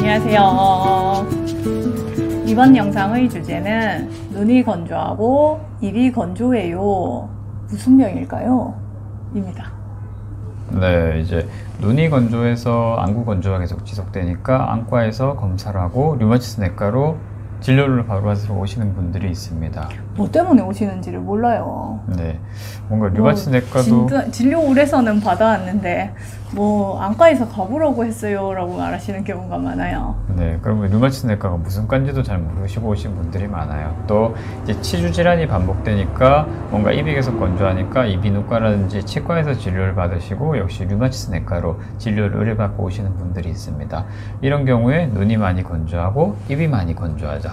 안녕하세요. 이번 영상의 주제는 눈이 건조하고 입이 건조해요. 무슨 병일까요? 입니다. 네, 이제 눈이 건조해서 안구 건조가 계속 지속되니까 안과에서 검사를 하고 류마티스 내과로 진료를 받으러 오시는 분들이 있습니다. 뭐 때문에 오시는지를 몰라요. 네, 뭔가 류마티스 내과도 진료 오래서는 받아왔는데 뭐 안과에서 가보라고 했어요 라고 말하시는 경우가 많아요. 네, 그러면 류마티스 내과가 무슨 과인지도 잘 모르시고 오신 분들이 많아요. 또 이제 치주 질환이 반복되니까 뭔가 입이 계속 건조하니까 이비인후과라든지 치과에서 진료를 받으시고 역시 류마티스 내과로 진료를 의뢰받고 오시는 분들이 있습니다. 이런 경우에 눈이 많이 건조하고 입이 많이 건조하자.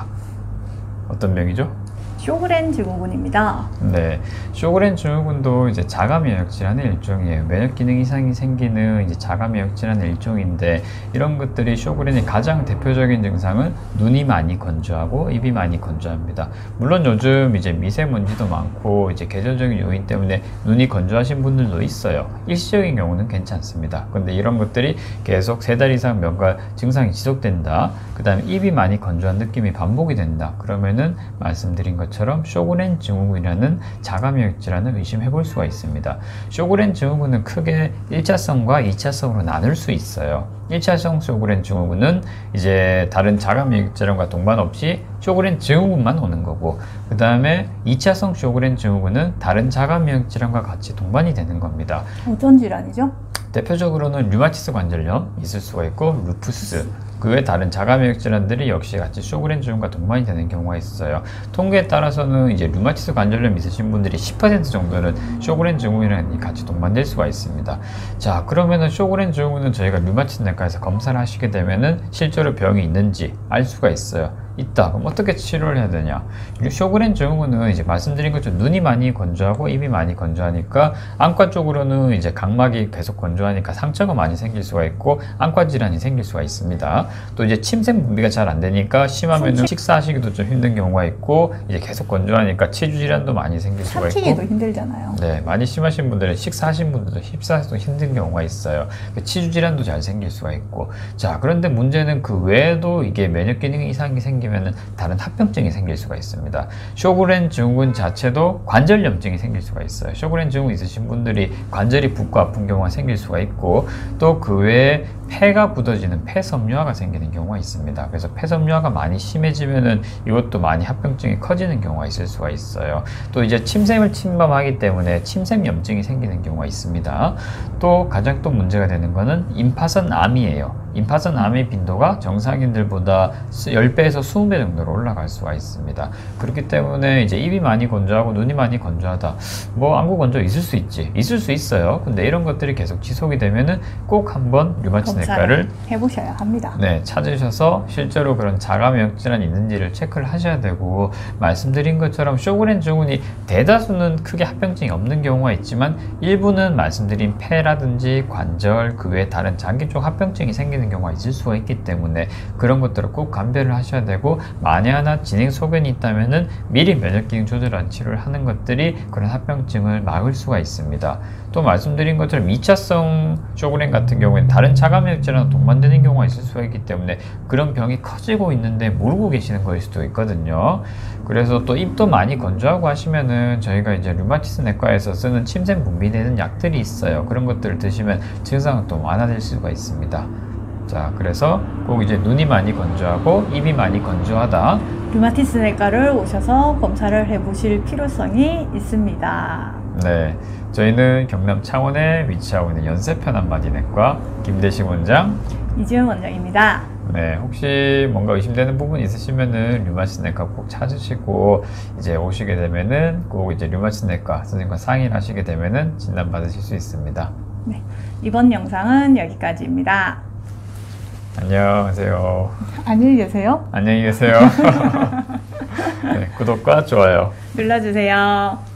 어떤 병이죠? 쇼그렌 증후군입니다. 네, 쇼그렌 증후군도 이제 자가 면역 질환의 일종이에요. 면역 기능 이상이 생기는 이제 자가 면역 질환의 일종인데, 이런 것들이 쇼그렌의 가장 대표적인 증상은 눈이 많이 건조하고 입이 많이 건조합니다. 물론 요즘 이제 미세먼지도 많고 이제 계절적인 요인 때문에 눈이 건조하신 분들도 있어요. 일시적인 경우는 괜찮습니다. 근데 이런 것들이 계속 3달 이상 뭔가 증상이 지속된다. 그 다음에 입이 많이 건조한 느낌이 반복이 된다. 그러면은 말씀드린 것처럼 쇼그렌 증후군이라는 자가 면역 질환을 의심해 볼 수가 있습니다. 쇼그렌 증후군은 크게 1차성과 2차성으로 나눌 수 있어요. 1차성 쇼그렌 증후군은 이제 다른 자가 면역 질환과 동반 없이 쇼그렌 증후군만 오는 거고, 그 다음에 2차성 쇼그렌 증후군은 다른 자가 면역 질환과 같이 동반이 되는 겁니다. 어떤 질환이죠? 대표적으로는 류마티스 관절염 있을 수가 있고, 루푸스, 그 외 다른 자가 면역 질환들이 역시 같이 쇼그렌 증후군과 동반이 되는 경우가 있어요. 통계에 따라서는 이제 류마티스 관절염 있으신 분들이 10% 정도는 쇼그렌 증후군이랑 같이 동반될 수가 있습니다. 자, 그러면은 쇼그렌 증후군은 저희가 류마티스 내과에서 검사를 하시게 되면은 실제로 병이 있는지 알 수가 있어요. 있다. 그럼 어떻게 치료를 해야 되냐? 쇼그렌 증후군은 이제 말씀드린 것처럼 눈이 많이 건조하고 입이 많이 건조하니까 안과 쪽으로는 이제 각막이 계속 건조하니까 상처가 많이 생길 수가 있고 안과 질환이 생길 수가 있습니다. 또 이제 침샘 분비가 잘 안 되니까 심하면은 식사하시기도 좀 힘든 경우가 있고, 이제 계속 건조하니까 치주 질환도 많이 생길 수가 있고. 삼키기도 힘들잖아요. 네, 많이 심하신 분들은 식사하신 분들도 식사도 힘든 경우가 있어요. 치주 질환도 잘 생길 수가 있고. 자, 그런데 문제는 그 외에도 이게 면역 기능 이상이 생기면은 다른 합병증이 생길 수가 있습니다. 쇼그렌 증후군 자체도 관절염증이 생길 수가 있어요. 쇼그렌 증후군 있으신 분들이 관절이 붓고 아픈 경우가 생길 수가 있고, 또 그 외에 폐가 굳어지는 폐섬유화가 생기는 경우가 있습니다. 그래서 폐섬유화가 많이 심해지면은 이것도 많이 합병증이 커지는 경우가 있을 수가 있어요. 또 이제 침샘을 침범하기 때문에 침샘염증이 생기는 경우가 있습니다. 또 가장 또 문제가 되는 거는 임파선 암이에요. 임파선 암의 빈도가 정상인들보다 10배에서 20배 정도로 올라갈 수가 있습니다. 그렇기 때문에 이제 입이 많이 건조하고 눈이 많이 건조하다. 뭐 안구 건조 있을 수 있지. 있을 수 있어요. 근데 이런 것들이 계속 지속이 되면은 꼭 한번 류마티스 내과를 해보셔야 합니다. 네, 찾으셔서 실제로 그런 자가 면역 질환이 있는지를 체크를 하셔야 되고, 말씀드린 것처럼 쇼그렌 증후군이 대다수는 크게 합병증이 없는 경우가 있지만 일부는 말씀드린 폐라든지 관절, 그 외에 다른 장기 쪽 합병증이 생기는 경우가 있을 수가 있기 때문에 그런 것들을 꼭 감별을 하셔야 되고, 만에 하나 진행 소견이 있다면은 미리 면역 기능 조절한 치료를 하는 것들이 그런 합병증을 막을 수가 있습니다. 또 말씀드린 것처럼 2차성 쇼그렌 같은 경우에는 다른 자가 면역 질환과 동반되는 경우가 있을 수가 있기 때문에 그런 병이 커지고 있는데 모르고 계시는 거일 수도 있거든요. 그래서 또 입도 많이 건조하고 하시면은 저희가 이제 류마티스 내과에서 쓰는 침샘 분비되는 약들이 있어요. 그런 것들을 드시면 증상은 또 완화될 수가 있습니다. 자, 그래서 꼭 이제 눈이 많이 건조하고 입이 많이 건조하다. 류마티스 내과를 오셔서 검사를 해보실 필요성이 있습니다. 네, 저희는 경남 창원에 위치하고 있는 연세편 한마디내과 김대식 원장, 이지은 원장입니다. 네, 혹시 뭔가 의심되는 부분 있으시면은 류마티스 내과 꼭 찾으시고 이제 오시게 되면은 꼭 이제 류마티스 내과 선생님과 상의를 하시게 되면은 진단 받으실 수 있습니다. 네, 이번 영상은 여기까지입니다. 안녕하세요. 안녕히 계세요. 안녕히 계세요. 네, 구독과 좋아요 눌러주세요.